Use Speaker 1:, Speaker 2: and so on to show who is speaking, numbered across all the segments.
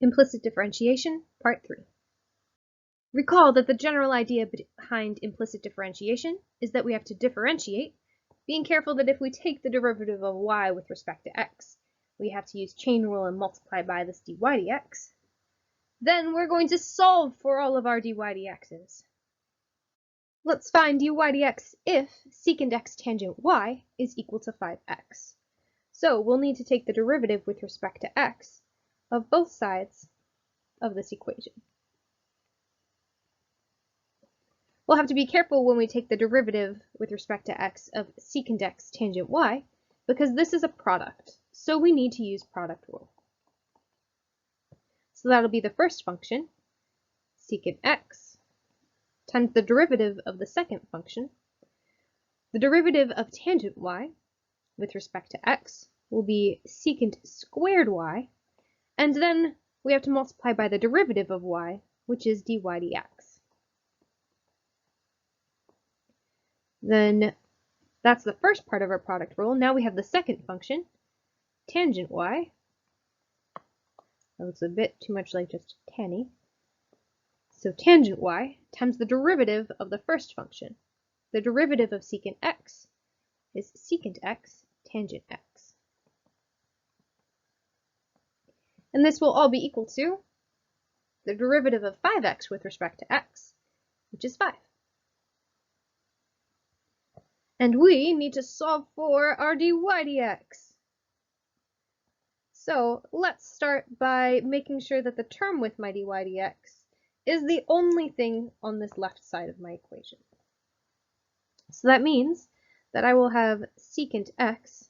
Speaker 1: Implicit Differentiation, Part 3. Recall that the general idea behind implicit differentiation is that we have to differentiate, being careful that if we take the derivative of y with respect to x, we have to use chain rule and multiply by this dy dx. Then we're going to solve for all of our dy dx's. Let's find dy dx if secant x tangent y is equal to 5x. So we'll need to take the derivative with respect to x of both sides of this equation. We'll have to be careful when we take the derivative with respect to x of secant x tangent y, because this is a product, so we need to use product rule. So that'll be the first function, secant x, times the derivative of the second function. The derivative of tangent y with respect to x will be secant squared y, and then we have to multiply by the derivative of y, which is dy dx. Then that's the first part of our product rule. Now we have the second function, tangent y. That looks a bit too much like just tanny. So tangent y times the derivative of the first function. The derivative of secant x is secant x tangent x. And this will all be equal to the derivative of 5x with respect to x, which is 5. And we need to solve for our dy dx. So let's start by making sure that the term with my dy dx is the only thing on this left side of my equation. So that means that I will have secant x,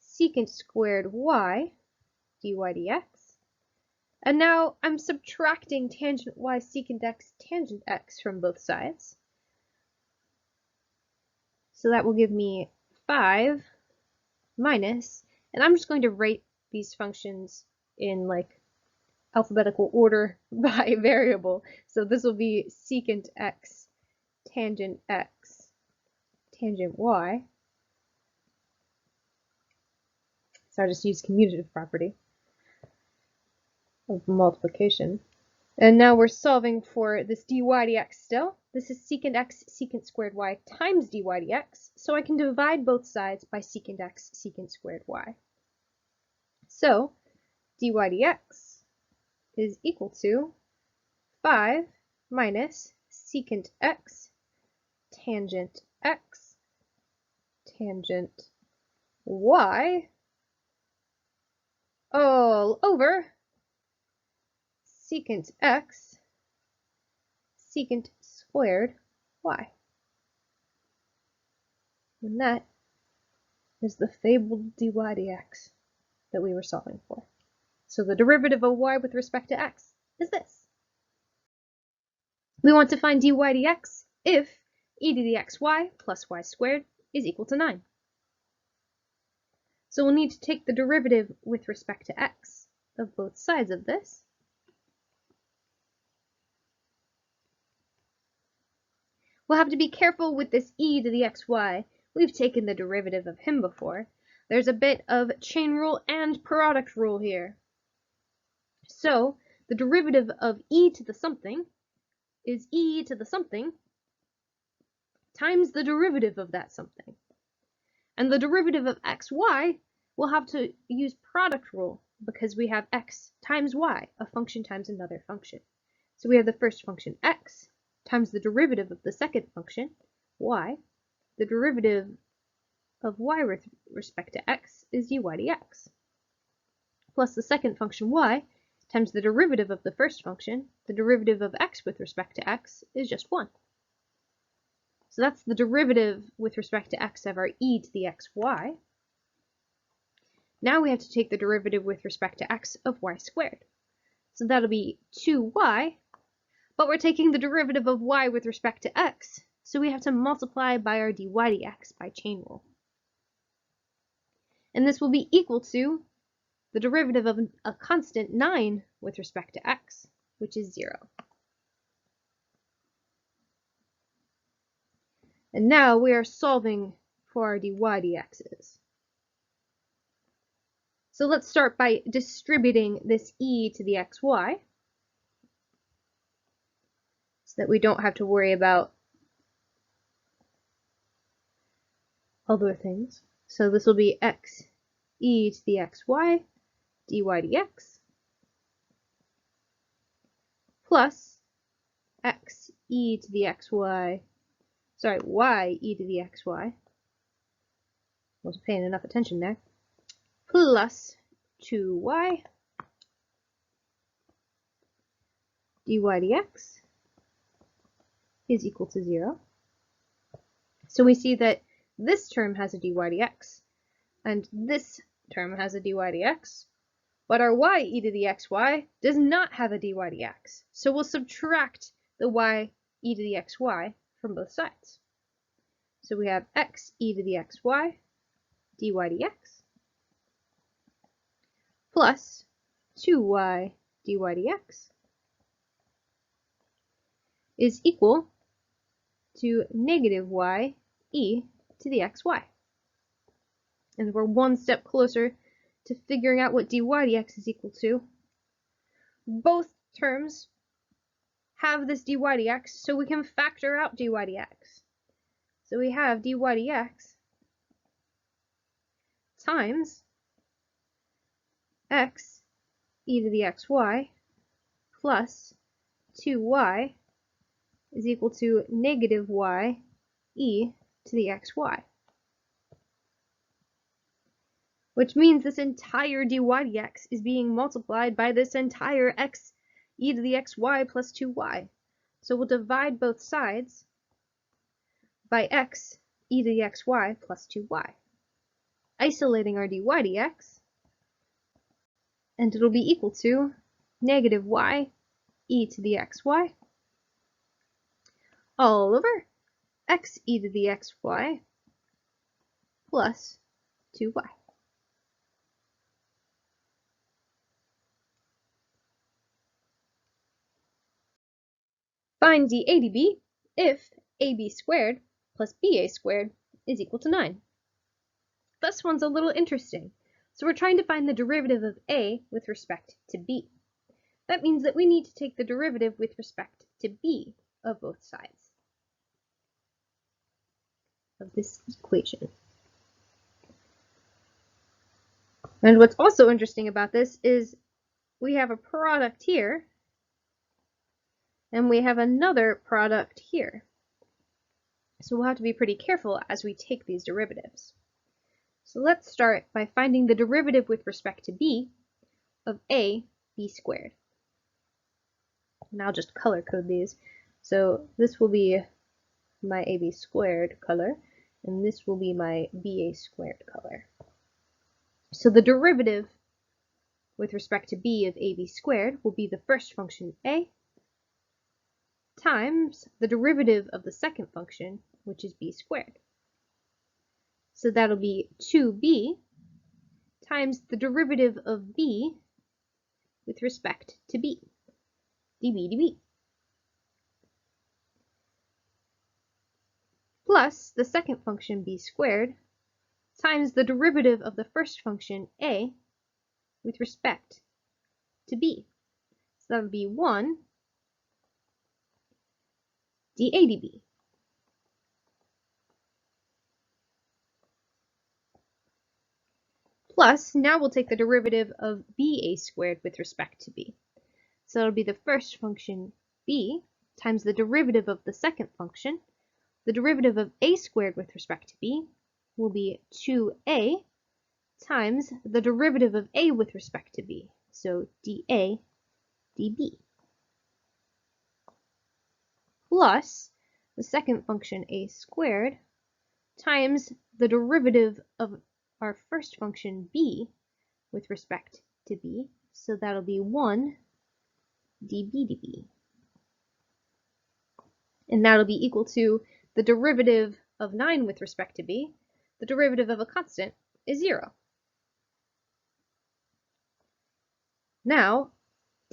Speaker 1: secant squared y, dy dx, and now I'm subtracting tangent y secant x tangent x from both sides. So that will give me 5 minus, and I'm just going to rate these functions in like alphabetical order by variable. So this will be secant x tangent y. So I just use commutative property of multiplication. And now we're solving for this dy dx still. This is secant x secant squared y times dy dx, so I can divide both sides by secant x secant squared y. So dy dx is equal to 5 minus secant x tangent y all over secant x secant squared y. And that is the fabled dy dx that we were solving for. So the derivative of y with respect to x is this. We want to find dy dx if e to the xy plus y squared is equal to 9. So we'll need to take the derivative with respect to x of both sides of this. We'll have to be careful with this e to the xy. We've taken the derivative of him before. There's a bit of chain rule and product rule here. So the derivative of e to the something is e to the something times the derivative of that something. And the derivative of xy, we'll have to use product rule because we have x times y, a function times another function. So we have the first function x times the derivative of the second function, y. The derivative of y with respect to x is dy dx. Plus the second function y times the derivative of the first function, the derivative of x with respect to x is just 1. So that's the derivative with respect to x of our e to the xy. Now we have to take the derivative with respect to x of y squared. So that'll be 2y, but we're taking the derivative of y with respect to x, so we have to multiply by our dy dx by chain rule. And this will be equal to the derivative of a constant 9 with respect to x, which is 0. And now we are solving for our dy dx's. So let's start by distributing this e to the xy so that we don't have to worry about other things. So this will be x e to the xy dy dx plus x e to the xy, sorry, y e to the xy, wasn't paying enough attention there, plus 2y dy dx is equal to 0. So we see that this term has a dy dx, and this term has a dy dx, but our y e to the xy does not have a dy dx. So we'll subtract the y e to the xy from both sides. So we have x e to the xy dy dx plus 2y dy dx is equal to negative y e to the xy. And we're one step closer to figuring out what dy dx is equal to. Both terms have this dy dx, so we can factor out dy dx. So we have dy dx times x e to the xy plus 2y is equal to negative y e to the xy. Which means this entire dy dx is being multiplied by this entire x e to the xy plus 2y. So we'll divide both sides by x e to the xy plus 2y. Isolating our dy dx, and it'll be equal to negative y e to the xy all over x e to the xy plus 2y. Find dA dB if ab squared plus ba squared is equal to 9. This one's a little interesting. So we're trying to find the derivative of a with respect to b. That means that we need to take the derivative with respect to b of both sides of this equation. And what's also interesting about this is we have a product here and we have another product here. So we'll have to be pretty careful as we take these derivatives. So let's start by finding the derivative with respect to b of a b squared. And I'll just color code these. So this will be my ab squared color, and this will be my ba squared color. So the derivative with respect to b of ab squared will be the first function a times the derivative of the second function, which is b squared. So that'll be 2b times the derivative of b with respect to b, db db, plus the second function b squared times the derivative of the first function a with respect to b. So that would be 1 dA dB. Plus, now we'll take the derivative of ba squared with respect to b. So it'll be the first function b times the derivative of the second function. The derivative of a squared with respect to b will be 2a times the derivative of a with respect to b. So dA dB. Plus the second function a squared times the derivative of our first function b with respect to b. So that'll be 1 dB dB. And that'll be equal to the derivative of 9 with respect to b. The derivative of a constant is 0. Now,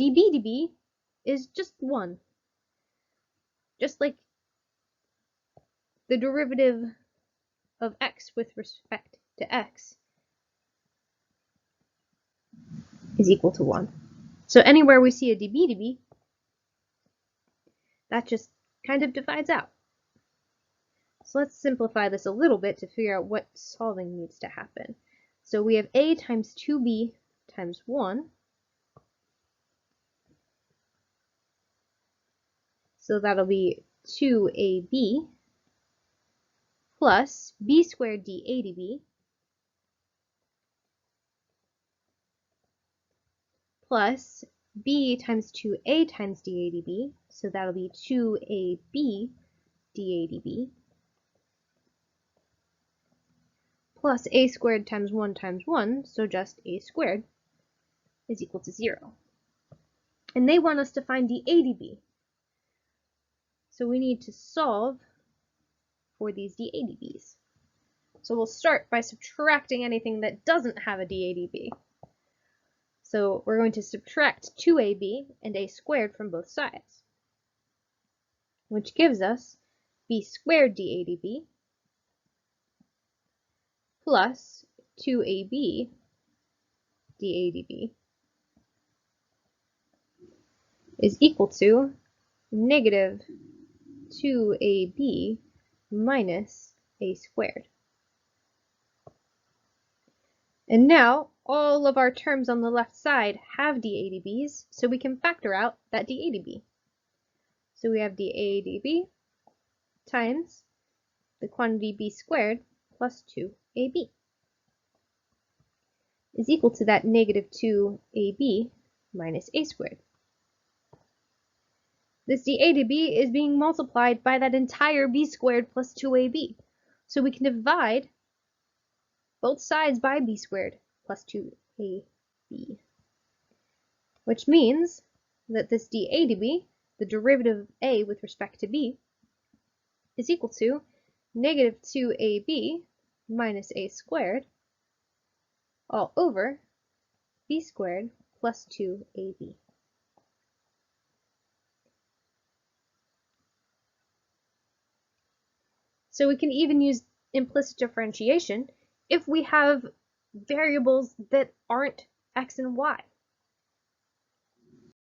Speaker 1: dB dB is just 1. Just like the derivative of x with respect to x is equal to 1. So anywhere we see a dB, that just kind of divides out. So let's simplify this a little bit to figure out what solving needs to happen. So we have a times 2b times 1. So that'll be 2ab plus b squared dA dB plus b times 2a times dA dB. So that'll be 2ab dA dB plus a squared times 1, so just a squared, is equal to 0. And they want us to find dA dB. So we need to solve for these dA dBs. So we'll start by subtracting anything that doesn't have a dA dB. So we're going to subtract 2ab and a squared from both sides, which gives us b squared dA dB plus 2ab dA dB is equal to negative 2ab minus a squared. And now all of our terms on the left side have dA dBs, so we can factor out that dA dB. So we have dA dB times the quantity b squared plus 2ab is equal to that negative 2ab minus a squared. This dA dB is being multiplied by that entire b squared plus 2ab. So we can divide both sides by b squared plus 2ab, which means that this dA dB, the derivative of a with respect to b, is equal to negative 2ab minus a squared all over b squared plus 2ab. So we can even use implicit differentiation if we have variables that aren't x and y.